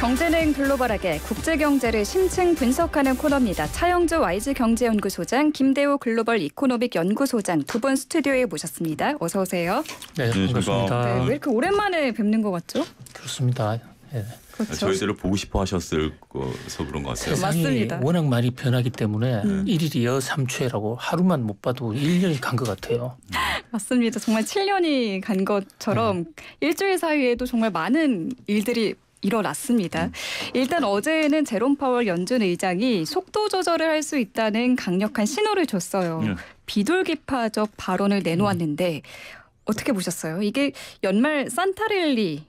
경제는 글로벌하게 국제경제를 심층 분석하는 코너입니다. 차영주 YG경제연구소장, 김대우 글로벌 이코노믹 연구소장 두 분 스튜디오에 모셨습니다. 어서 오세요. 네, 반갑습니다. 네, 왜 이렇게 오랜만에 뵙는 것 같죠? 그렇습니다. 네. 그렇죠. 저희들을 보고 싶어 하셨을 거서 그런 것 같아요. 세상이 맞습니다. 워낙 많이 변하기 때문에 일일이 여삼추해라고 하루만 못 봐도 1년이 간 것 같아요. 맞습니다. 정말 7년이 간 것처럼 일주일 사이에도 정말 많은 일들이 일어났습니다. 일단 어제는 제롬 파월 연준 의장이 속도 조절을 할 수 있다는 강력한 신호를 줬어요. 비둘기파적 발언을 내놓았는데 어떻게 보셨어요? 이게 연말 산타랠리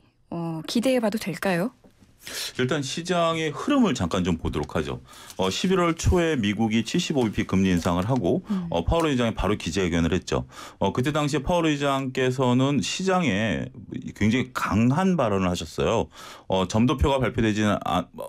기대해봐도 될까요? 일단 시장의 흐름을 잠깐 좀 보도록 하죠. 11월 초에 미국이 75bp 금리 인상을 하고 파월 의장이 바로 기자회견을 했죠. 그때 당시에 파월 의장께서는 시장에 굉장히 강한 발언을 하셨어요. 점도표가 발표되지는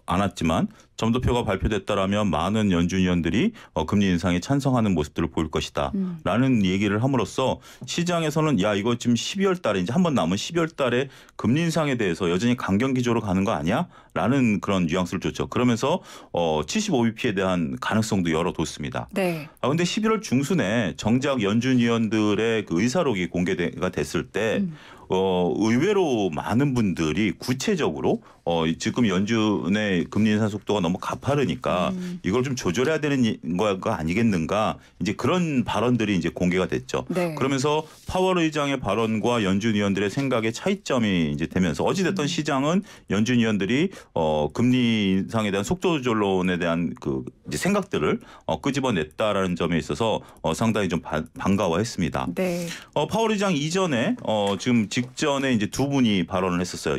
않았지만 점도표가 발표됐다라면 많은 연준 위원들이 금리 인상에 찬성하는 모습들을 보일 것이다 라는 얘기를 함으로써 시장에서는 야 이거 지금 12월 달에 이제 한 번 남은 12월 달에 금리 인상에 대해서 여전히 강경 기조로 가는 거 아니야? 라는 그런 뉘앙스를 줬죠. 그러면서 75bp에 대한 가능성도 열어뒀습니다. 네. 그런데 11월 중순에 정작 연준 위원들의 그 의사록이 공개가 됐을 때 의외로 많은 분들이 구체적으로 지금 연준의 금리 인상 속도가 너무 가파르니까 이걸 좀 조절해야 되는 거가 아니겠는가 이제 그런 발언들이 이제 공개가 됐죠. 네. 그러면서 파월 의장의 발언과 연준 위원들의 생각의 차이점이 이제 되면서 어찌됐든 시장은 연준 위원들이 금리 인상에 대한 속도 조절론에 대한 그 이제 생각들을 끄집어냈다라는 점에 있어서 상당히 좀 반가워했습니다. 네. 파월 의장 이전에 지금 직전에 이제 두 분이 발언을 했었어요.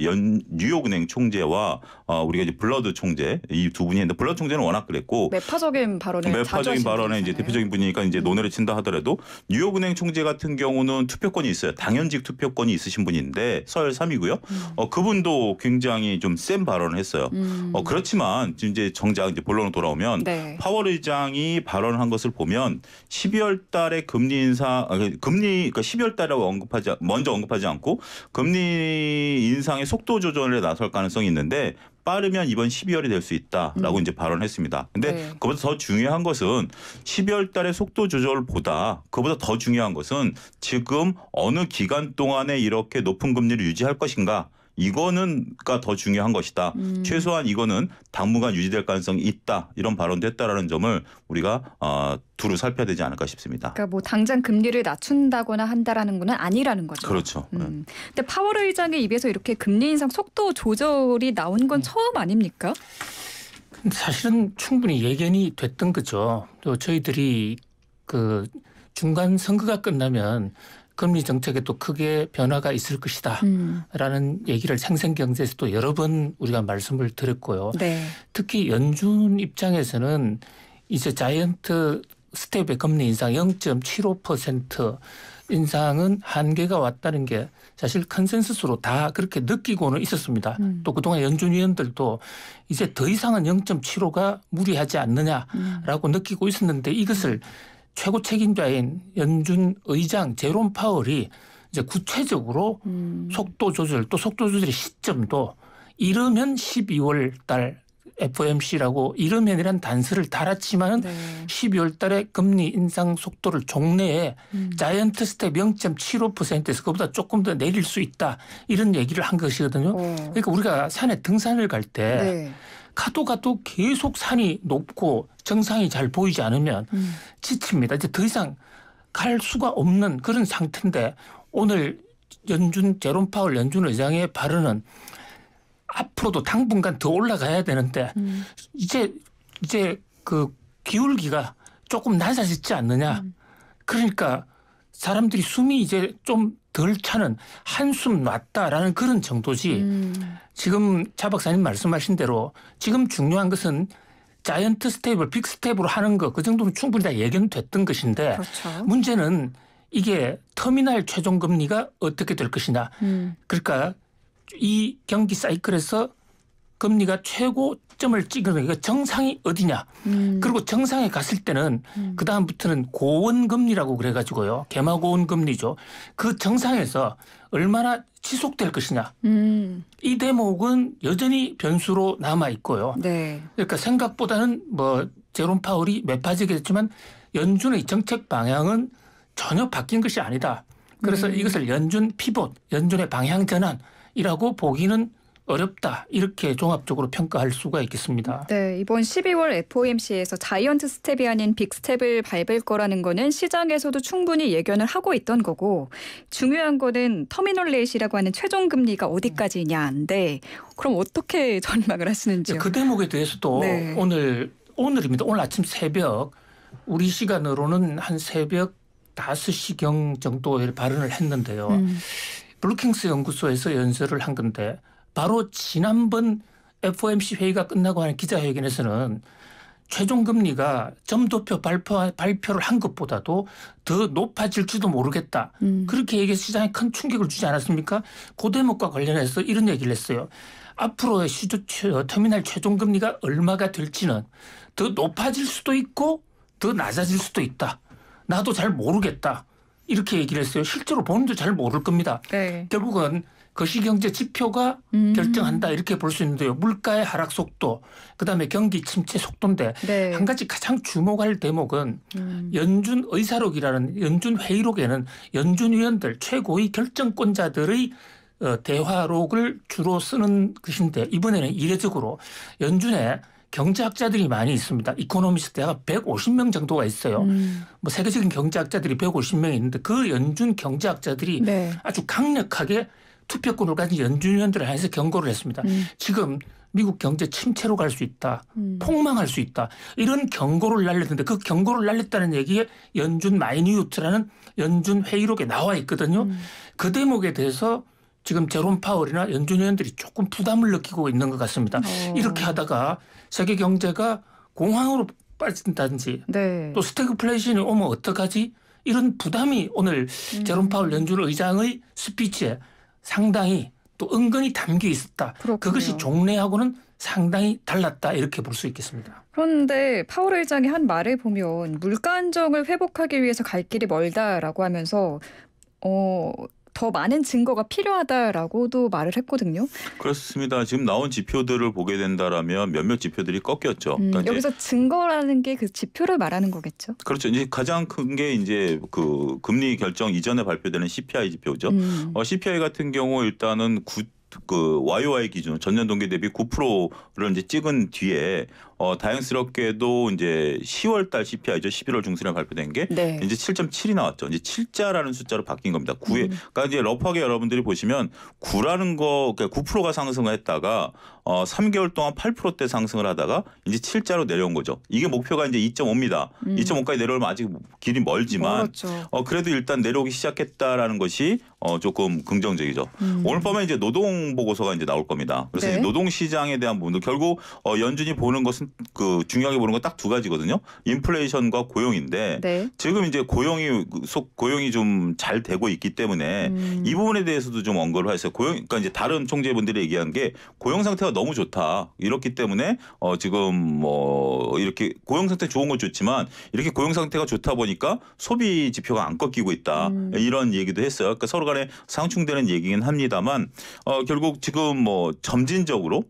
뉴욕은행 총재와 우리가 이제 블러드 총재 이 두 분이 했는데 블러드 총재는 워낙 그랬고 매파적인 발언을 자주 하시는 발언에 이제 대표적인 분이니까 이제 논외를 친다 하더라도 뉴욕은행 총재 같은 경우는 투표권이 있어요. 당연직 투표권이 있으신 분인데 서열 3위고요. 그분도 굉장히 좀 센 발언을 했어요. 그렇지만 이제 정작 이제 본론으로 돌아오면 네. 파월 의장이 발언을 한 것을 보면 12월 달에 금리 인상 그러니까 12월 달이라고 먼저 언급하지 않고 금리 인상의 속도 조절에 나설 가능성이 있는데 빠르면 이번 12월이 될 수 있다라고 이제 발언했습니다. 근데 네. 그보다 더 중요한 것은 12월 달의 속도 조절보다 그보다 더 중요한 것은 지금 어느 기간 동안에 이렇게 높은 금리를 유지할 것인가. 이거는가 더 중요한 것이다. 최소한 이거는 당분간 유지될 가능성이 있다. 이런 발언도 했다라는 점을 우리가 두루 살펴야 되지 않을까 싶습니다. 그러니까 뭐 당장 금리를 낮춘다거나 한다라는 건 아니라는 거죠. 그렇죠. 근데 파월 의장의 입에서 이렇게 금리 인상 속도 조절이 나온 건 처음 아닙니까? 사실은 충분히 예견이 됐던 거죠. 또 저희들이 그 중간 선거가 끝나면 금리 정책에 또 크게 변화가 있을 것이다 라는 얘기를 생생경제에서도 여러 번 우리가 말씀을 드렸고요. 네. 특히 연준 입장에서는 이제 자이언트 스텝의 금리 인상 0.75% 인상은 한계가 왔다는 게 사실 컨센서스로 다 그렇게 느끼고는 있었습니다. 또 그동안 연준 위원들도 이제 더 이상은 0.75가 무리하지 않느냐라고 느끼고 있었는데 이것을 최고 책임자인 연준 의장 제롬 파월이 이제 구체적으로 속도 조절 또 속도 조절의 시점도 이르면 12월 달 FOMC라고 이르면이란 단서를 달았지만 네. 12월 달에 금리 인상 속도를 종래에 자이언트 스텝 0.75%에서 그보다 조금 더 내릴 수 있다 이런 얘기를 한 것이거든요. 그러니까 우리가 산에 등산을 갈 때 네. 가도 계속 산이 높고 정상이 잘 보이지 않으면 지칩니다. 이제 더 이상 갈 수가 없는 그런 상태인데 오늘 연준 제롬 파월 연준 의장의 발언은 앞으로도 당분간 더 올라가야 되는데 이제 그 기울기가 조금 낮아졌지 않느냐. 그러니까 사람들이 숨이 이제 좀 덜 차는 한숨 놨다라는 그런 정도지. 지금 차 박사님 말씀하신 대로 지금 중요한 것은 자이언트 스텝을 빅 스텝으로 하는 거 그 정도는 충분히 다 예견됐던 것인데 그렇죠. 문제는 이게 터미널 최종 금리가 어떻게 될 것이냐. 그러니까 이 경기 사이클에서 금리가 최고점을 찍은 게 정상이 어디냐. 그리고 정상에 갔을 때는 그 다음부터는 고원금리라고 그래가지고요. 개마고원금리죠. 그 정상에서 얼마나 지속될 것이냐. 이 대목은 여전히 변수로 남아 있고요. 네. 그러니까 생각보다는 뭐 제롬 파월이 매파지게 됐지만 연준의 정책 방향은 전혀 바뀐 것이 아니다. 그래서 이것을 연준 피봇, 연준의 방향 전환이라고 보기는 어렵다. 이렇게 종합적으로 평가할 수가 있겠습니다. 네, 이번 12월 FOMC에서 자이언트 스텝이 아닌 빅 스텝을 밟을 거라는 거는 시장에서도 충분히 예견을 하고 있던 거고 중요한 거는 터미널 레이시라고 하는 최종 금리가 어디까지냐인데 그럼 어떻게 전망을 하시는지요? 그 대목에 대해서도 네. 오늘입니다. 오늘 아침 새벽 우리 시간으로는 한 새벽 5시경 정도에 발언을 했는데요. 블루킹스 연구소에서 연설을 한 건데 바로 지난번 FOMC 회의가 끝나고 하는 기자회견에서는 최종 금리가 점도표 발표를 한 것보다도 더 높아질지도 모르겠다. 그렇게 얘기해서 시장에 큰 충격을 주지 않았습니까? 그 대목과 관련해서 이런 얘기를 했어요. 앞으로의 터미널 최종 금리가 얼마가 될지는 더 높아질 수도 있고 더 낮아질 수도 있다. 나도 잘 모르겠다. 이렇게 얘기를 했어요. 실제로 본인도 잘 모를 겁니다. 네. 결국은 거시경제 지표가 결정한다 이렇게 볼 수 있는데요. 물가의 하락 속도 그다음에 경기 침체 속도인데 네. 한 가지 가장 주목할 대목은 연준 의사록이라는 연준 회의록에는 연준 위원들 최고위 결정권자들의 대화록을 주로 쓰는 것인데 이번에는 이례적으로 연준에 경제학자들이 많이 있습니다. 이코노미스트가 150명 정도가 있어요. 뭐 세계적인 경제학자들이 150명이 있는데 그 연준 경제학자들이 네. 아주 강력하게 투표권을 가진 연준 위원들을 향해서 경고를 했습니다. 지금 미국 경제 침체로 갈 수 있다. 폭망할 수 있다. 이런 경고를 날렸는데 그 경고를 날렸다는 얘기에 연준 마이뉴트라는 연준 회의록에 나와 있거든요. 그 대목에 대해서 지금 제롬 파월이나 연준 위원들이 조금 부담을 느끼고 있는 것 같습니다. 이렇게 하다가 세계 경제가 공황으로 빠진다든지 네. 또 스태그플레이션이 오면 어떡하지? 이런 부담이 오늘 제롬 파월 연준 의장의 스피치에 상당히 또 은근히 담겨 있었다. 그렇군요. 그것이 종래하고는 상당히 달랐다 이렇게 볼 수 있겠습니다. 그런데 파월 의장이 한 말을 보면 물가 안정을 회복하기 위해서 갈 길이 멀다라고 하면서 더 많은 증거가 필요하다라고도 말을 했거든요. 그렇습니다. 지금 나온 지표들을 보게 된다라면 몇몇 지표들이 꺾였죠. 그러니까 여기서 증거라는 게 그 지표를 말하는 거겠죠. 그렇죠. 이제 가장 큰 게 이제 그 금리 결정 이전에 발표되는 CPI 지표죠. CPI 같은 경우 일단은 그 YOY 기준 전년 동기 대비 9%를 이제 찍은 뒤에 다행스럽게도 이제 10월 달 CPI죠. 11월 중순에 발표된 게 네. 이제 7.7이 나왔죠. 이제 7자라는 숫자로 바뀐 겁니다. 9에 그러니까 이제 러프하게 여러분들이 보시면 9라는 거 그러니까 9%가 상승을 했다가 3개월 동안 8%대 상승을 하다가 이제 7자로 내려온 거죠. 이게 목표가 이제 2.5입니다. 2.5까지 내려오면 아직 길이 멀지만 멀었죠. 그래도 일단 내려오기 시작했다라는 것이 조금 긍정적이죠. 오늘 밤에 이제 노동 보고서가 이제 나올 겁니다. 그래서 네. 이 노동 시장에 대한 부분도 결국 연준이 보는 것은 그 중요하게 보는 건 딱 두 가지거든요. 인플레이션과 고용인데 네. 지금 이제 고용이 좀 잘 되고 있기 때문에 이 부분에 대해서도 좀 언급을 했어요. 그러니까 이제 다른 총재분들이 얘기한 게 고용 상태가 너무 좋다. 이렇기 때문에 지금 뭐 이렇게 고용 상태 좋은 건 좋지만 이렇게 고용 상태가 좋다 보니까 소비 지표가 안 꺾이고 있다. 이런 얘기도 했어요. 그러니까 서로 간에 상충되는 얘기긴 합니다만 결국 지금 뭐 점진적으로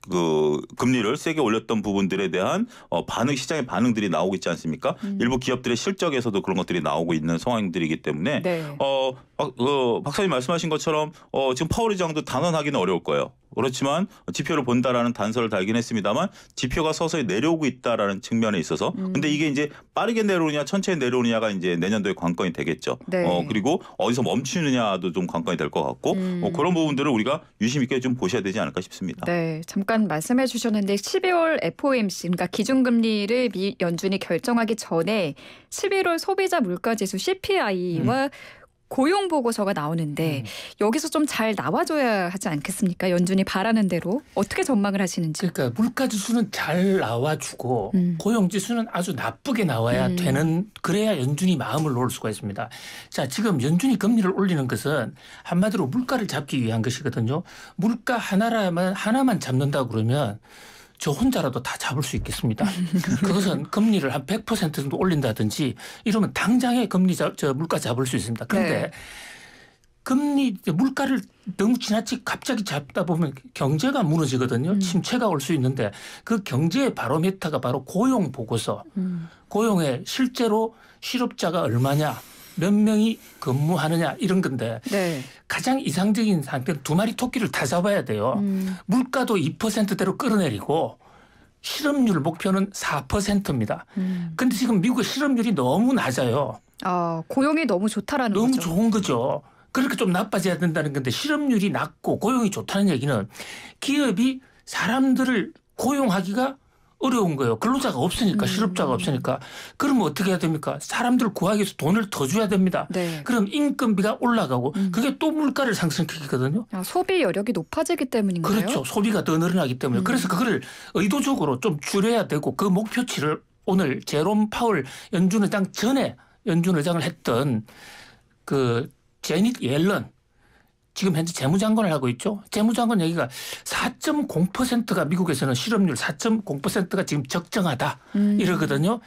그 금리를 세게 올렸던 부분들에 대한 시장의 반응들이 나오고 있지 않습니까? 일부 기업들의 실적에서도 그런 것들이 나오고 있는 상황들이기 때문에 네. 박사님 말씀하신 것처럼 지금 파월 의장도 단언하기는 어려울 거예요. 그렇지만 지표를 본다라는 단서를 달긴 했습니다만 지표가 서서히 내려오고 있다라는 측면에 있어서 근데 이게 이제 빠르게 내려오느냐 천천히 내려오느냐가 이제 내년도에 관건이 되겠죠. 네. 그리고 어디서 멈추느냐도 좀 관건이 될 것 같고 그런 부분들을 우리가 유심 있게 좀 보셔야 되지 않을까 싶습니다. 네, 잠깐 말씀해 주셨는데 12월 FOMC 그러니까 기준금리를 연준이 결정하기 전에 11월 소비자 물가지수 CPI와 고용 보고서가 나오는데 여기서 좀 잘 나와줘야 하지 않겠습니까? 연준이 바라는 대로 어떻게 전망을 하시는지. 그러니까 물가 지수는 잘 나와주고 고용 지수는 아주 나쁘게 나와야 되는, 그래야 연준이 마음을 놓을 수가 있습니다. 자, 지금 연준이 금리를 올리는 것은 한마디로 물가를 잡기 위한 것이거든요. 물가 하나만 잡는다 그러면 저 혼자라도 다 잡을 수 있겠습니다. 그것은 금리를 한 100% 정도 올린다든지 이러면 당장에 물가 잡을 수 있습니다. 그런데 금리 물가를 너무 지나치게 갑자기 잡다 보면 경제가 무너지거든요. 침체가 올 수 있는데 그 경제의 바로미터가 바로 고용 보고서. 고용에 실제로 실업자가 얼마냐, 몇 명이 근무하느냐 이런 건데 가장 이상적인 상태는 두 마리 토끼를 다 잡아야 돼요. 물가도 2%대로 끌어내리고 실업률 목표는 4%입니다. 그런데 지금 미국의 실업률이 너무 낮아요. 고용이 너무 좋다라는 너무 거죠. 좋은 거죠. 그러니까 좀 나빠져야 된다는 건데 실업률이 낮고 고용이 좋다는 얘기는 기업이 사람들을 고용하기가 어려운 거예요. 근로자가 없으니까, 실업자가 없으니까. 그러면 어떻게 해야 됩니까? 사람들을 구하기 위해서 돈을 더 줘야 됩니다. 그럼 인건비가 올라가고 그게 또 물가를 상승시키거든요. 소비 여력이 높아지기 때문인가요? 그렇죠. 소비가 더 늘어나기 때문에. 그래서 그거를 의도적으로 좀 줄여야 되고 그 목표치를 오늘 제롬 파월 연준 의장 전에 연준 의장을 했던 그 제닛 옐런, 지금 현재 재무장관을 하고 있죠. 재무장관 얘기가 4.0%가 미국에서는 실업률 4.0%가 지금 적정하다 이러거든요.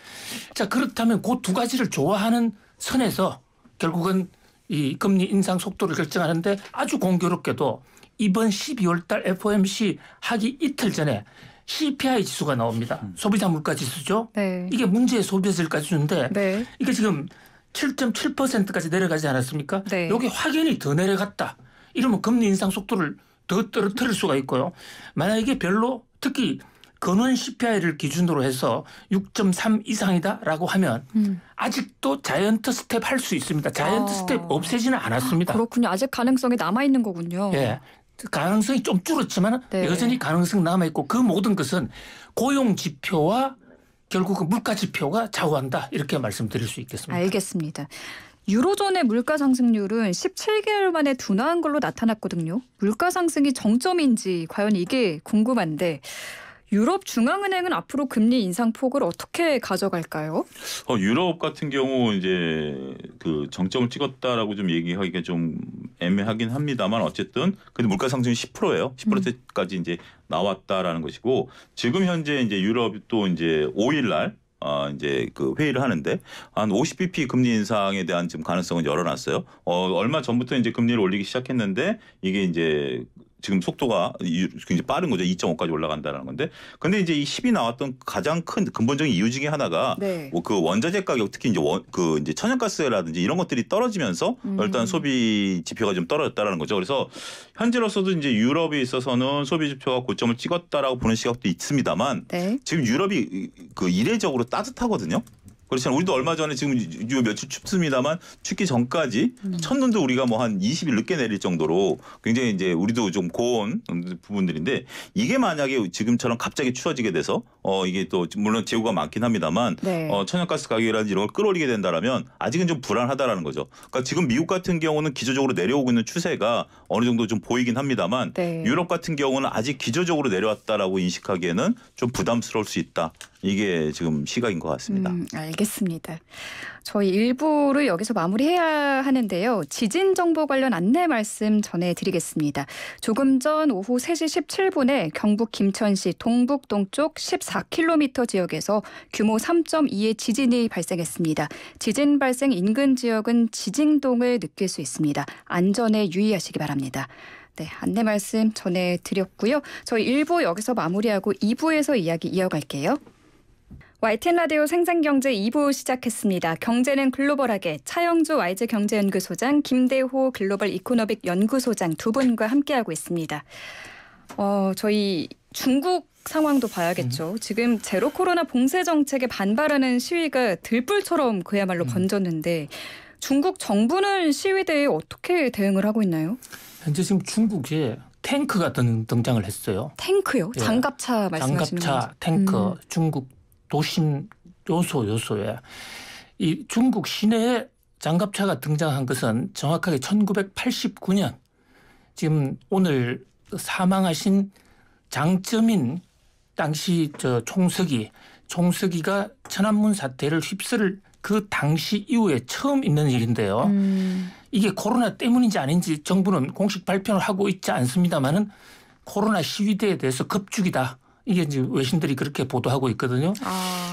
자, 그렇다면 그 두 가지를 좋아하는 선에서 결국은 이 금리 인상 속도를 결정하는데 아주 공교롭게도 이번 12월 달 FOMC 하기 이틀 전에 CPI 지수가 나옵니다. 소비자 물가 지수죠. 이게 문제의 소비자 물가 지수인데 이게 지금 7.7%까지 내려가지 않았습니까? 여기 확연히 더 내려갔다. 이러면 금리 인상 속도를 더 떨어뜨릴 수가 있고요. 만약 이게 별로 특히 근원 CPI를 기준으로 해서 6.3 이상이다라고 하면 아직도 자이언트 스텝 할 수 있습니다. 자이언트 스텝 없애지는 않았습니다. 그렇군요. 아직 가능성이 남아있는 거군요. 예. 가능성이 좀 줄었지만 여전히 가능성 남아있고 그 모든 것은 고용 지표와 결국은 물가 지표가 좌우한다. 이렇게 말씀드릴 수 있겠습니다. 알겠습니다. 유로존의 물가 상승률은 17개월 만에 둔화한 걸로 나타났거든요. 물가 상승이 정점인지 과연 이게 궁금한데 유럽 중앙은행은 앞으로 금리 인상 폭을 어떻게 가져갈까요? 유럽 같은 경우 이제 그 정점을 찍었다라고 좀 얘기하기가 좀 애매하긴 합니다만 어쨌든 근데 물가 상승이 10%예요. 10%까지 이제 나왔다라는 것이고 지금 현재 이제 유럽이 또 이제 5일 날 이제 그 회의를 하는데 한 50bp 금리 인상에 대한 지금 가능성은 열어놨어요. 얼마 전부터 이제 금리를 올리기 시작했는데 이게 이제 지금 속도가 굉장히 빠른 거죠. 2.5까지 올라간다는 건데. 근데 이제 이 10이 나왔던 가장 큰 근본적인 이유 중에 하나가 뭐 그 원자재 가격 특히 이제 이제 천연가스라든지 이런 것들이 떨어지면서 일단 소비 지표가 좀 떨어졌다라는 거죠. 그래서 현재로서도 이제 유럽에 있어서는 소비 지표가 고점을 찍었다라고 보는 시각도 있습니다만 지금 유럽이 그 이례적으로 따뜻하거든요. 그렇잖아요. 우리도 얼마 전에 지금 며칠 춥습니다만 춥기 전까지 첫눈도 우리가 뭐 한 20일 늦게 내릴 정도로 굉장히 이제 우리도 좀 고온 부분들인데 이게 만약에 지금처럼 갑자기 추워지게 돼서 이게 또 물론 재고가 많긴 합니다만 천연가스 가격이라든지 이런 걸 끌어올리게 된다라면 아직은 좀 불안하다라는 거죠. 그러니까 지금 미국 같은 경우는 기조적으로 내려오고 있는 추세가 어느 정도 좀 보이긴 합니다만 유럽 같은 경우는 아직 기조적으로 내려왔다라고 인식하기에는 좀 부담스러울 수 있다. 이게 지금 시각인 것 같습니다. 알겠습니다. 저희 1부를 여기서 마무리해야 하는데요. 지진 정보 관련 안내 말씀 전해드리겠습니다. 조금 전 오후 3시 17분에 경북 김천시 동북동쪽 14km 지역에서 규모 3.2의 지진이 발생했습니다. 지진 발생 인근 지역은 지진동을 느낄 수 있습니다. 안전에 유의하시기 바랍니다. 네, 안내 말씀 전해드렸고요. 저희 1부 여기서 마무리하고 2부에서 이야기 이어갈게요. YTN 라디오 생생경제 2부 시작했습니다. 경제는 글로벌하게 차영주 YG경제연구소장, 김대호 글로벌 이코노믹 연구소장 두 분과 함께하고 있습니다. 저희 중국 상황도 봐야겠죠. 지금 제로 코로나 봉쇄 정책에 반발하는 시위가 들불처럼 그야말로 번졌는데 중국 정부는 시위대에 어떻게 대응을 하고 있나요? 현재 지금 중국에 탱크가 등장을 했어요. 탱크요? 장갑차 말씀하시는 거죠? 장갑차, 탱크, 중국 도심 요소에 이 중국 시내에 장갑차가 등장한 것은 정확하게 1989년 지금 오늘 사망하신 장쩌민 당시 총서기가 천안문 사태를 휩쓸 그 당시 이후에 처음 있는 일인데요. 이게 코로나 때문인지 아닌지 정부는 공식 발표를 하고 있지 않습니다만은 코로나 시위대에 대해서 급죽이다. 이게 이제 외신들이 그렇게 보도하고 있거든요.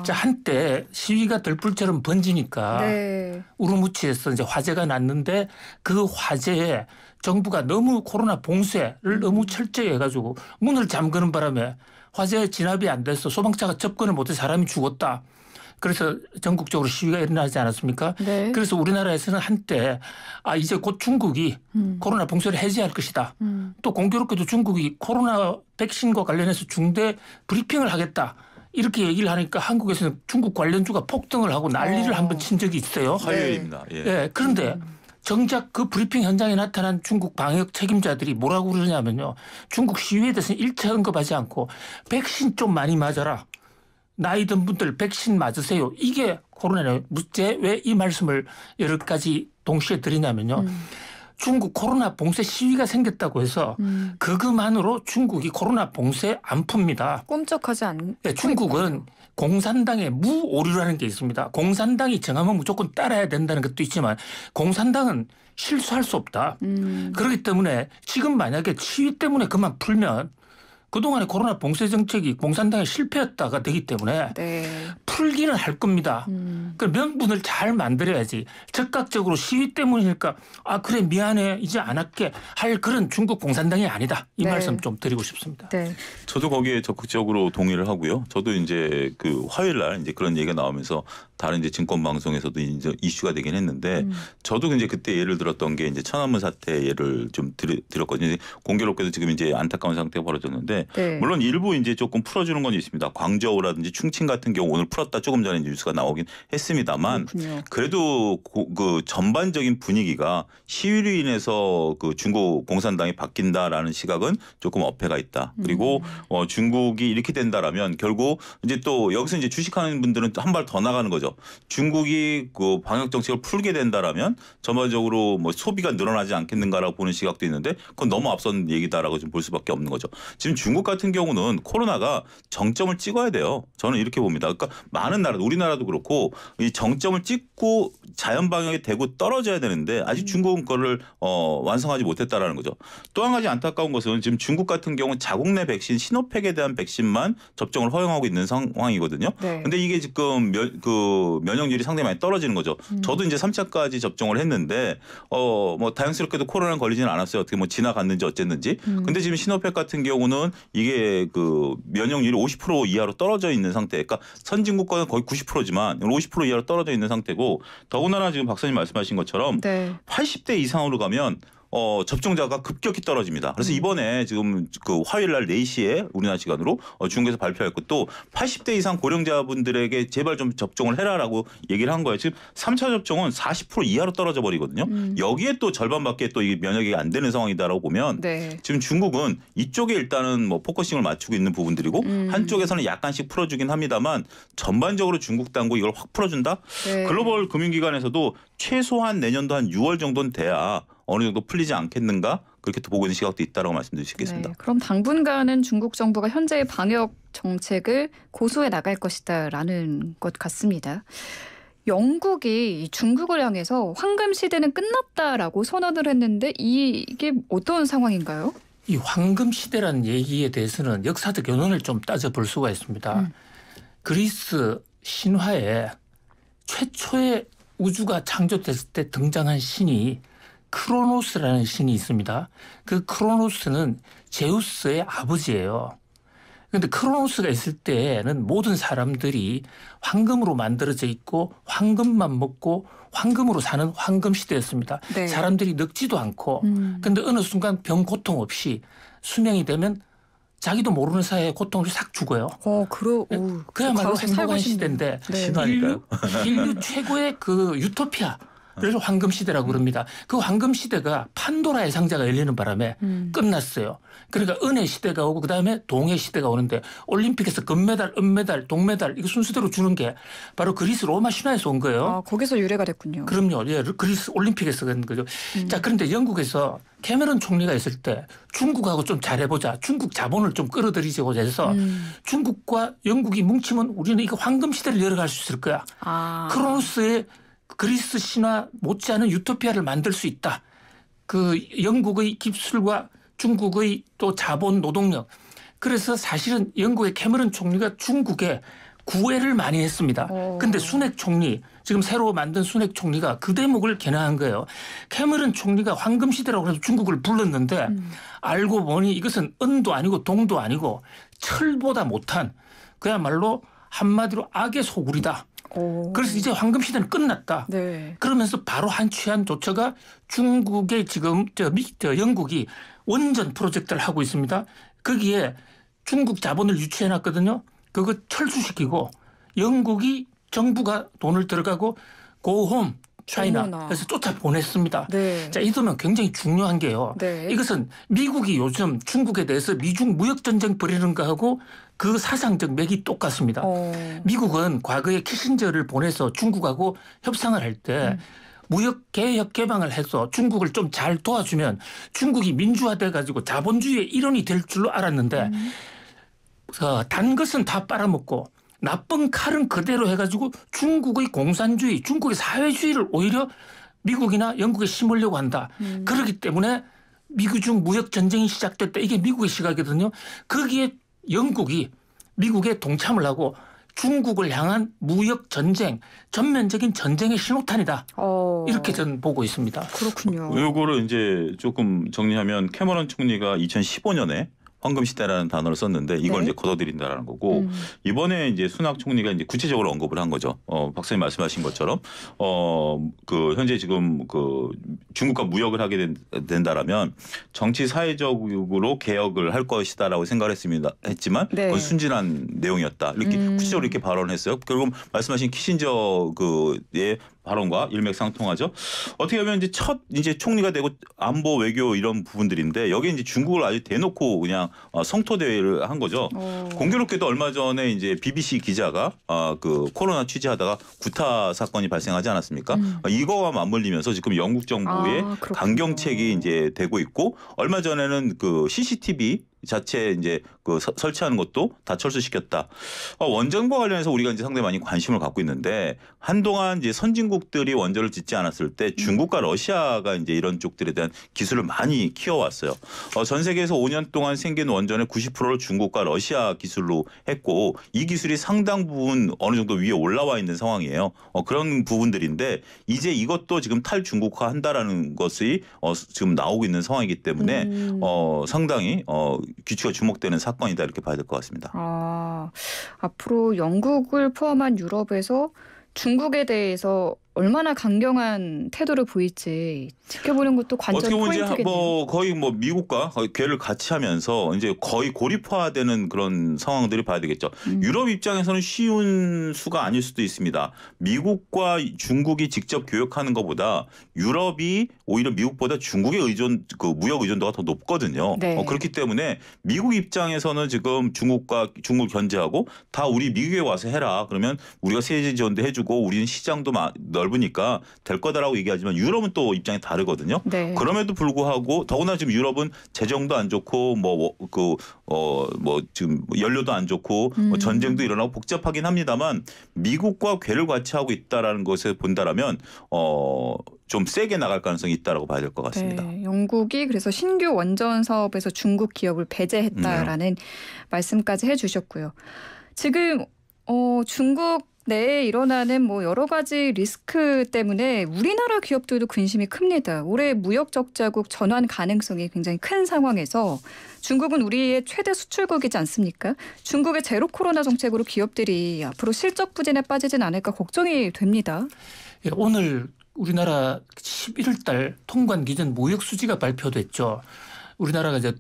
자, 한때 시위가 들불처럼 번지니까 네. 우르무치에서 이제 화재가 났는데 그 화재에 정부가 너무 코로나 봉쇄를 너무 철저히 해가지고 문을 잠그는 바람에 화재 진압이 안 돼서 소방차가 접근을 못해 사람이 죽었다. 그래서 전국적으로 시위가 일어나지 않았습니까? 네. 그래서 우리나라에서는 한때 이제 곧 중국이 코로나 봉쇄를 해제할 것이다. 또 공교롭게도 중국이 코로나 백신과 관련해서 중대 브리핑을 하겠다. 이렇게 얘기를 하니까 한국에서는 중국 관련주가 폭등을 하고 난리를 한번 친 적이 있어요. 화요일입니다. 예. 예, 그런데 정작 그 브리핑 현장에 나타난 중국 방역 책임자들이 뭐라고 그러냐면요. 중국 시위에 대해서는 일체 언급하지 않고 백신 좀 많이 맞아라. 나이 든 분들 백신 맞으세요. 이게 코로나예요. 왜 이 말씀을 여러 가지 동시에 드리냐면요. 중국 코로나 봉쇄 시위가 생겼다고 해서 그것만으로 중국이 코로나 봉쇄 안 풉니다. 꼼짝하지 않. 네, 중국은 공산당의 무오류라는 게 있습니다. 공산당이 정하면 무조건 따라야 된다는 것도 있지만 공산당은 실수할 수 없다. 그렇기 때문에 지금 만약에 시위 때문에 그만 풀면 그동안의 코로나 봉쇄 정책이 공산당의 실패였다가 되기 때문에 네. 풀기는 할 겁니다. 그 명분을 잘 만들어야지. 즉각적으로 시위 때문이니까 그래 미안해 이제 안 할게 할 그런 중국 공산당이 아니다. 이 네. 말씀 좀 드리고 싶습니다. 네. 저도 거기에 적극적으로 동의를 하고요. 저도 이제 그 화요일 날 이제 그런 얘기가 나오면서 다른 이제 증권 방송에서도 이제 이슈가 되긴 했는데 저도 이제 그때 예를 들었던 게 이제 천안문 사태 예를 좀 드렸거든요. 공교롭게도 지금 이제 안타까운 상태가 벌어졌는데 네. 물론 일부 이제 조금 풀어주는 건 있습니다. 광저우라든지 충칭 같은 경우 오늘 풀었다 조금 전에 뉴스가 나오긴 했습니다만 그렇군요. 그래도 그 전반적인 분위기가 시위로 인해서 그 중국 공산당이 바뀐다라는 시각은 조금 어폐가 있다. 그리고 중국이 이렇게 된다라면 결국 이제 또 여기서 이제 주식하는 분들은 한 발 더 나가는 거죠. 중국이 그 방역 정책을 풀게 된다라면 전반적으로 뭐 소비가 늘어나지 않겠는가라고 보는 시각도 있는데 그건 너무 앞선 얘기다라고 좀 볼 수밖에 없는 거죠. 지금 중국 같은 경우는 코로나가 정점을 찍어야 돼요. 저는 이렇게 봅니다. 그러니까 많은 나라, 우리나라도 그렇고 이 정점을 찍고 자연 방역이 되고 떨어져야 되는데 아직 중국은 그거를 완성하지 못했다라는 거죠. 또 한 가지 안타까운 것은 지금 중국 같은 경우는 자국 내 백신 시노팩에 대한 백신만 접종을 허용하고 있는 상황이거든요. 네. 근데 이게 지금 면역률이 상당히 많이 떨어지는 거죠. 저도 이제 3차까지 접종을 했는데 뭐 다행스럽게도 코로나는 걸리지는 않았어요. 어떻게 뭐 지나갔는지 어쨌는지. 근데 지금 시노팩 같은 경우는 이게 그 면역률이 50% 이하로 떨어져 있는 상태. 그러니까 선진국과는 거의 90%지만 50% 이하로 떨어져 있는 상태고 더군다나 지금 박사님 말씀하신 것처럼 네. 80대 이상으로 가면 접종자가 급격히 떨어집니다. 그래서 이번에 지금 그 화요일 날 4시에 우리나라 시간으로 중국에서 발표했고 또 80대 이상 고령자분들에게 제발 좀 접종을 해라라고 얘기를 한 거예요. 지금 3차 접종은 40% 이하로 떨어져 버리거든요. 여기에 또 절반밖에 또 이 면역이 안 되는 상황이다라고 보면 네. 지금 중국은 이쪽에 일단은 뭐 포커싱을 맞추고 있는 부분들이고 한쪽에서는 약간씩 풀어주긴 합니다만 전반적으로 중국 당국 이걸 확 풀어준다? 네. 글로벌 금융기관에서도 최소한 내년도 한 6월 정도는 돼야 어느 정도 풀리지 않겠는가 그렇게 또 보고 있는 시각도 있다라고 말씀드릴 수 있겠습니다. 네, 그럼 당분간은 중국 정부가 현재의 방역 정책을 고수해 나갈 것이다라는 것 같습니다. 영국이 중국을 향해서 황금 시대는 끝났다라고 선언을 했는데 이게 어떤 상황인가요? 이 황금 시대라는 얘기에 대해서는 역사적 연원을 좀 따져볼 수가 있습니다. 그리스 신화에 최초의 우주가 창조됐을 때 등장한 신이 크로노스라는 신이 있습니다. 그 크로노스는 제우스의 아버지예요. 그런데 크로노스가 있을 때는 모든 사람들이 황금으로 만들어져 있고 황금만 먹고 황금으로 사는 황금 시대였습니다. 네. 사람들이 늙지도 않고 그런데 어느 순간 병 고통 없이 수명이 되면 자기도 모르는 사이에 고통을 싹 죽어요. 그야말로 행복한 시대인데 네. 신화니까요. 인류 최고의 그 유토피아 그래서 황금 시대라고 그럽니다. 그 황금 시대가 판도라의 상자가 열리는 바람에 끝났어요. 그러니까 은혜 시대가 오고 그다음에 동해 시대가 오는데 올림픽에서 금메달, 은메달, 동메달 이거 순서대로 주는 게 바로 그리스 로마 신화에서 온 거예요. 아, 거기서 유래가 됐군요. 그럼요. 예, 그리스 올림픽에서 그런 거죠. 자, 그런데 영국에서 캐머런 총리가 있을 때 중국하고 좀 잘해보자. 중국 자본을 좀 끌어들이자고 해서 중국과 영국이 뭉치면 우리는 이거 황금 시대를 열어갈 수 있을 거야. 아. 크로노스의 그리스 신화 못지않은 유토피아를 만들 수 있다. 그 영국의 기술과 중국의 또 자본 노동력. 그래서 사실은 영국의 캐머런 총리가 중국에 구애를 많이 했습니다. 근데 순핵 총리, 지금 새로 만든 순핵 총리가 그 대목을 개나한 거예요. 캐머런 총리가 황금시대라고 해서 중국을 불렀는데 알고 보니 이것은 은도 아니고 동도 아니고 철보다 못한 그야말로 한마디로 악의 소굴이다. 그래서 이제 황금시대는 끝났다. 네. 그러면서 바로 한 취한 조처가 중국의 지금 영국이 원전 프로젝트를 하고 있습니다. 거기에 중국 자본을 유치해놨거든요. 그거 철수시키고 영국이 정부가 돈을 들어가고 고홈 차이나 그래서 쫓아보냈습니다. 네. 자, 이러면 굉장히 중요한 게요. 네. 이것은 미국이 요즘 중국에 대해서 미중 무역전쟁 벌이는 거하고 그 사상적 맥이 똑같습니다. 미국은 과거에 키신저를 보내서 중국하고 협상을 할 때 무역 개혁 개방을 해서 중국을 좀 잘 도와주면 중국이 민주화돼 가지고 자본주의의 일원이 될 줄로 알았는데 단 것은 다 빨아먹고 나쁜 칼은 그대로 해가지고 중국의 공산주의, 중국의 사회주의를 오히려 미국이나 영국에 심으려고 한다. 그렇기 때문에 미중 무역 전쟁이 시작됐다. 이게 미국의 시각이거든요. 거기에 영국이 미국에 동참을 하고 중국을 향한 무역 전쟁, 전면적인 전쟁의 신호탄이다. 이렇게 저는 보고 있습니다. 그렇군요. 요거를 이제 조금 정리하면 캐머런 총리가 2015년에 황금시대라는 단어를 썼는데 이걸 네. 이제 걷어들인다라는 거고 이번에 이제 순낙 총리가 이제 구체적으로 언급을 한 거죠. 박사님 말씀하신 것처럼 그 현재 지금 그 중국과 무역을 하게 된다라면 정치 사회적으로 개혁을 할 것이다라고 생각을 했지만 네. 그건 순진한 내용이었다. 이렇게 구체적으로 이렇게 발언했어요. 결국 말씀하신 키신저 그의 발언과 일맥상통하죠. 어떻게 보면 이제 총리가 되고 안보 외교 이런 부분들인데 여기에 이제 중국을 아주 대놓고 그냥 성토 대회를 한 거죠. 공교롭게도 얼마 전에 이제 BBC 기자가 그 코로나 취재하다가 구타 사건이 발생하지 않았습니까? 이거와 맞물리면서 지금 영국 정부의 강경책이 이제 되고 있고 얼마 전에는 그 CCTV 자체 이제 그 설치하는 것도 다 철수시켰다. 원전과 관련해서 우리가 이제 상당히 많이 관심을 갖고 있는데 한동안 이제 선진국들이 원전을 짓지 않았을 때 중국과 러시아가 이제 이런 쪽들에 대한 기술을 많이 키워왔어요. 전 세계에서 5년 동안 생긴 원전의 90%를 중국과 러시아 기술로 했고 이 기술이 상당 부분 어느 정도 위에 올라와 있는 상황이에요. 그런 부분들인데 이제 이것도 지금 탈중국화 한다라는 것이 지금 나오고 있는 상황이기 때문에 상당히 귀추가 주목되는 사건이다 이렇게 봐야 될 것 같습니다. 앞으로 영국을 포함한 유럽에서 중국에 대해서 얼마나 강경한 태도를 보일지 지켜보는 것도 관전 포인트겠네요. 어떻게 보면 거의 미국과 거의 궤를 같이 하면서 이제 거의 고립화되는 그런 상황들이 봐야 되겠죠. 유럽 입장에서는 쉬운 수가 아닐 수도 있습니다. 미국과 중국이 직접 교역하는 것보다 유럽이 오히려 미국보다 중국의 그 무역 의존도가 더 높거든요. 네. 그렇기 때문에 미국 입장에서는 지금 중국을 견제하고 다 우리 미국에 와서 해라. 그러면 우리가 세제 지원도 해주고 우리는 시장도 넓으니까 될 거다라고 얘기하지만 유럽은 또 입장이 다르거든요. 네. 그럼에도 불구하고 더구나 지금 유럽은 재정도 안 좋고 지금 연료도 안 좋고 전쟁도 일어나고 복잡하긴 합니다만 미국과 궤를 같이 하고 있다라는 것을 본다라면 좀 세게 나갈 가능성이 있다라고 봐야 될 것 같습니다. 네, 영국이 그래서 신규 원전 사업에서 중국 기업을 배제했다라는 말씀까지 해주셨고요. 지금 중국 내에 일어나는 여러 가지 리스크 때문에 우리나라 기업들도 근심이 큽니다. 올해 무역 적자국 전환 가능성이 굉장히 큰 상황에서 중국은 우리의 최대 수출국이지 않습니까? 중국의 제로 코로나 정책으로 기업들이 앞으로 실적 부진에 빠지진 않을까 걱정이 됩니다. 예, 오늘 우리나라 11월 달 통관 기준 무역 수지가 발표됐죠. 우리나라가 이제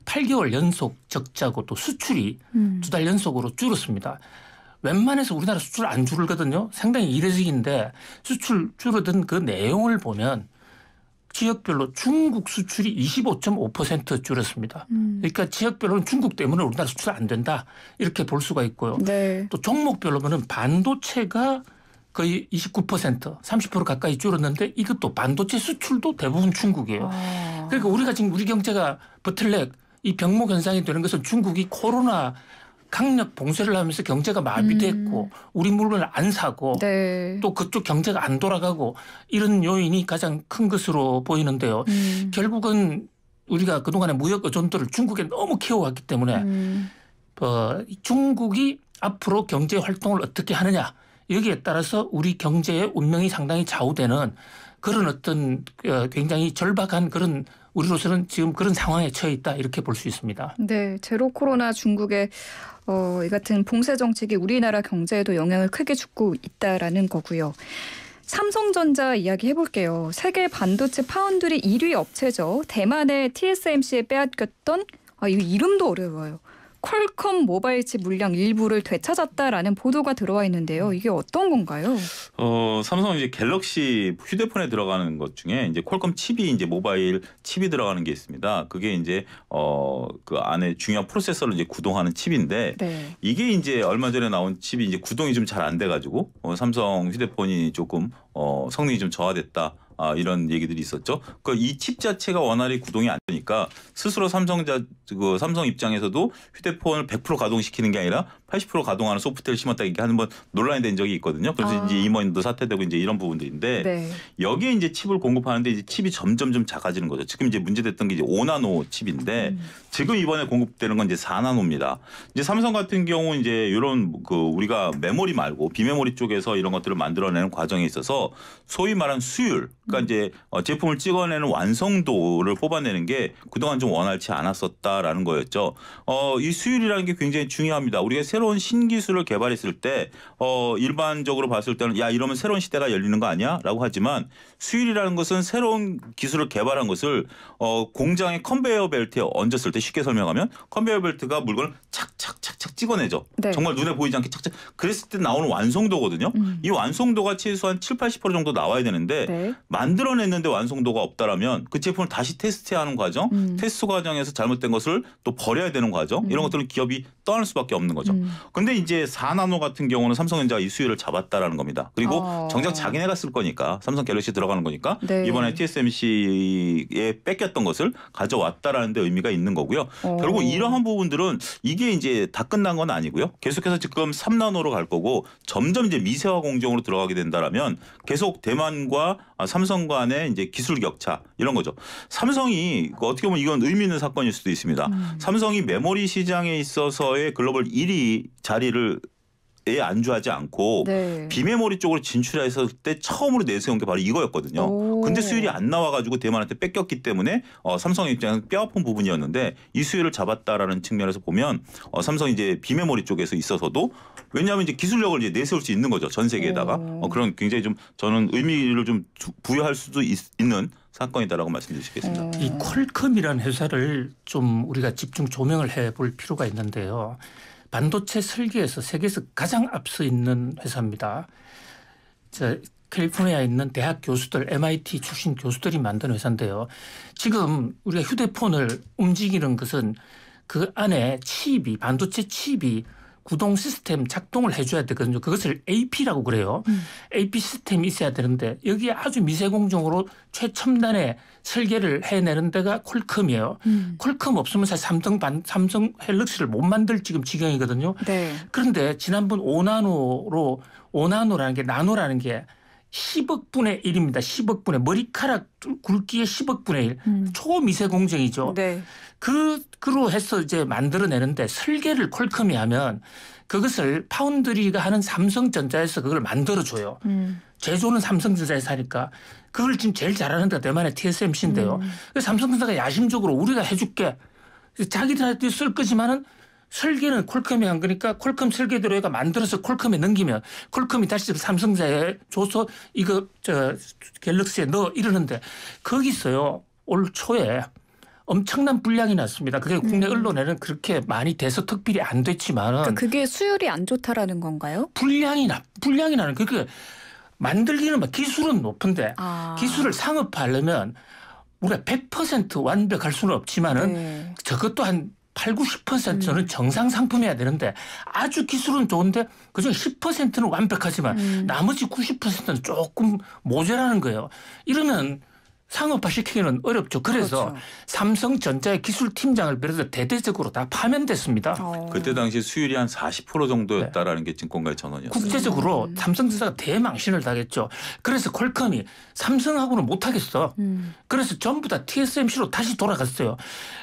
8개월 연속 적자고 또 수출이 2달 연속으로 줄었습니다. 웬만해서 우리나라 수출 안 줄거든요. 상당히 이례적인데 수출 줄어든 그 내용을 보면 지역별로 중국 수출이 25.5% 줄었습니다. 그러니까 지역별로는 중국 때문에 우리나라 수출 안 된다 이렇게 볼 수가 있고요. 네. 또 종목별로 보면 반도체가 거의 29%, 30% 가까이 줄었는데 이것도 반도체 수출도 대부분 중국이에요. 그러니까 우리가 지금 우리 경제가 버틀렉 이 병목 현상이 되는 것은 중국이 코로나 강력 봉쇄를 하면서 경제가 마비됐고 우리 물건을 안 사고 네. 또 그쪽 경제가 안 돌아가고 이런 요인이 가장 큰 것으로 보이는데요. 결국은 우리가 그동안의 무역 의존도를 중국에 너무 키워왔기 때문에 중국이 앞으로 경제 활동을 어떻게 하느냐 여기에 따라서 우리 경제의 운명이 상당히 좌우되는 그런 어떤 굉장히 절박한 그런 우리로서는 지금 그런 상황에 처해 있다 이렇게 볼 수 있습니다. 네, 제로 코로나 중국의 이 같은 봉쇄 정책이 우리나라 경제에도 영향을 크게 주고 있다라는 거고요. 삼성전자 이야기 해볼게요. 세계 반도체 파운드리 1위 업체죠. 대만의 TSMC에 빼앗겼던 이거 이름도 어려워요. 퀄컴 모바일 칩 물량 일부를 되찾았다라는 보도가 들어와 있는데요. 이게 어떤 건가요? 삼성은 이제 갤럭시 휴대폰에 들어가는 것 중에 이제 퀄컴 칩이 이제 모바일 칩이 들어가는 게 있습니다. 그게 이제 그 안에 중요한 프로세서를 이제 구동하는 칩인데 네. 이게 이제 얼마 전에 나온 칩이 이제 구동이 좀 잘 안 돼가지고 삼성 휴대폰이 조금 성능이 좀 저하됐다. 이런 얘기들이 있었죠. 이 칩 자체가 원활히 구동이 안 되니까 스스로 삼성 입장에서도 휴대폰을 100% 가동시키는 게 아니라 80% 가동하는 소프트웨어를 심었다 이게 한번 논란이 된 적이 있거든요. 그래서 이제 임원도 사퇴되고 이제 이런 부분들인데 네. 여기에 이제 칩을 공급하는데 이제 칩이 점점 좀 작아지는 거죠. 지금 이제 문제됐던 게 이제 5나노 칩인데 지금 이번에 공급되는 건 이제 4나노입니다. 이제 삼성 같은 경우 이제 이런 우리가 메모리 말고 비메모리 쪽에서 이런 것들을 만들어내는 과정에 있어서 소위 말하는 수율, 그러니까 이제 제품을 찍어내는 완성도를 뽑아내는 게 그동안 좀 원활치 않았었다라는 거였죠. 이 수율이라는 게 굉장히 중요합니다. 우리가 새로운 신기술을 개발했을 때 일반적으로 봤을 때는 야 이러면 새로운 시대가 열리는 거 아니야?라고 하지만 수율이라는 것은 새로운 기술을 개발한 것을 공장의 컨베이어 벨트에 얹었을 때 쉽게 설명하면 컨베이어 벨트가 물건을 착착착착 찍어내죠. 네. 정말 눈에 보이지 않게 착착. 그랬을 때 나오는 완성도거든요. 이 완성도가 최소한 70-80% 정도 나와야 되는데 네. 만들어냈는데 완성도가 없다라면 그 제품을 다시 테스트해야 하는 과정, 테스트 과정에서 잘못된 것을 또 버려야 되는 과정 이런 것들은 기업이 떠날 수밖에 없는 거죠. 근데 이제 4나노 같은 경우는 삼성전자가 이 수율을 잡았다라는 겁니다. 그리고 정작 자기네가 쓸 거니까 삼성 갤럭시 들어가는 거니까 네. 이번에 TSMC에 뺏겼던 것을 가져왔다라는 데 의미가 있는 거고요. 결국 이러한 부분들은 이게 이제 다 끝난 건 아니고요. 계속해서 지금 3나노로 갈 거고 점점 이제 미세화 공정으로 들어가게 된다라면 계속 대만과 삼성 간의 이제 기술 격차 이런 거죠. 삼성이 어떻게 보면 이건 의미 있는 사건일 수도 있습니다. 삼성이 메모리 시장에 있어서의 글로벌 1위 자리를 안주하지 않고 네. 비메모리 쪽으로 진출했을 때 처음으로 내세운 게 바로 이거였거든요. 근데 수율이 안 나와가지고 대만한테 뺏겼기 때문에 삼성 입장에서는 뼈아픈 부분이었는데 이 수율을 잡았다라는 측면에서 보면 삼성이 이제 비메모리 쪽에서 있어서도 왜냐하면 이제 기술력을 이제 내세울 수 있는 거죠. 전 세계에다가 그런 굉장히 좀 저는 의미를 좀 부여할 수도 있는 사건이다라고 말씀드릴 수 있겠습니다. 이 퀄컴이라는 회사를 좀 우리가 집중 조명을 해볼 필요가 있는데요. 반도체 설계에서 세계에서 가장 앞서 있는 회사입니다. 캘리포니아에 있는 대학 교수들, MIT 출신 교수들이 만든 회사인데요. 지금 우리가 휴대폰을 움직이는 것은 그 안에 칩이, 반도체 칩이 구동 시스템 작동을 해줘야 되거든요. 그것을 AP라고 그래요. AP 시스템이 있어야 되는데 여기에 아주 미세공정으로 최첨단의 설계를 해내는 데가 퀄컴이에요. 퀄컴 없으면 사실 삼성 갤럭시를 못 만들 지금 지경이거든요. 네. 그런데 지난번 5나노라는 게 나노라는 게 10억 분의 1입니다. 10억 분의 머리카락 굵기의 10억 분의 1. 초미세 공정이죠. 네. 그로 해서 이제 만들어내는데 설계를 퀄컴이 하면 그것을 파운드리가 하는 삼성전자에서 그걸 만들어줘요. 제조는 삼성전자에서 하니까 그걸 지금 제일 잘하는 데가 대만의 TSMC인데요. 그래서 삼성전자가 야심적으로 우리가 해줄게. 자기들한테 쓸 거지만은 설계는 퀄컴이 한 거니까 퀄컴 설계대로 얘가 만들어서 퀄컴에 넘기면 퀄컴이 다시 삼성전자에 줘서 이거 갤럭시에 넣어 이러는데 거기서요 올 초에 엄청난 분량이 났습니다. 그게 국내 언론에는 그렇게 많이 대서특필이 안 됐지만은 그러니까 그게 수율이 안 좋다라는 건가요? 분량이 나는 그게 만들기는 막 기술은 높은데 기술을 상업화하려면 우리가 100% 완벽할 수는 없지만은 네. 저것도 한 80-90%는 정상 상품이어야 되는데 아주 기술은 좋은데 그중 10%는 완벽하지만 나머지 90%는 조금 모자라는 거예요. 이러면 상업화 시키기는 어렵죠. 그래서 그렇죠. 삼성전자의 기술팀장을 비롯해 대대적으로 다 파면됐습니다. 그때 당시 수율이 한 40% 정도였다라는 게 증권가의 전언이었어요. 국제적으로 삼성전자가 대망신을 당했죠. 그래서 퀄컴이 삼성하고는 못하겠어. 그래서 전부 다 TSMC로 다시 돌아갔어요.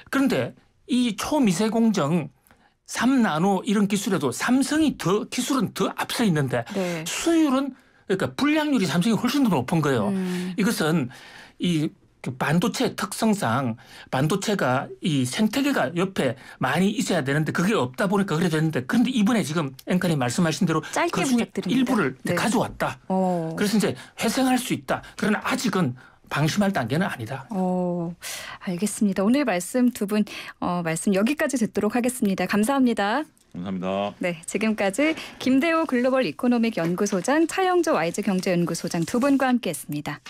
그런데 이 초미세 공정 3나노 이런 기술에도 삼성이 기술은 더 앞서 있는데 네. 수율은 그러니까 불량률이 삼성이 훨씬 더 높은 거예요. 이것은 이 반도체 특성상 반도체가 이 생태계가 옆에 많이 있어야 되는데 그게 없다 보니까 그래 됐는데 그런데 이번에 지금 앵커님 말씀하신 대로 짧게 그 중에 부탁드립니다. 일부를 네. 가져왔다. 그래서 이제 회생할 수 있다. 그러나 아직은 방심할 단계는 아니다. 알겠습니다. 오늘 말씀 두 분 말씀 여기까지 듣도록 하겠습니다. 감사합니다. 감사합니다. 네, 지금까지 김대호 글로벌 이코노믹 연구소장, 차영조 와이즈 경제연구소장 두 분과 함께했습니다.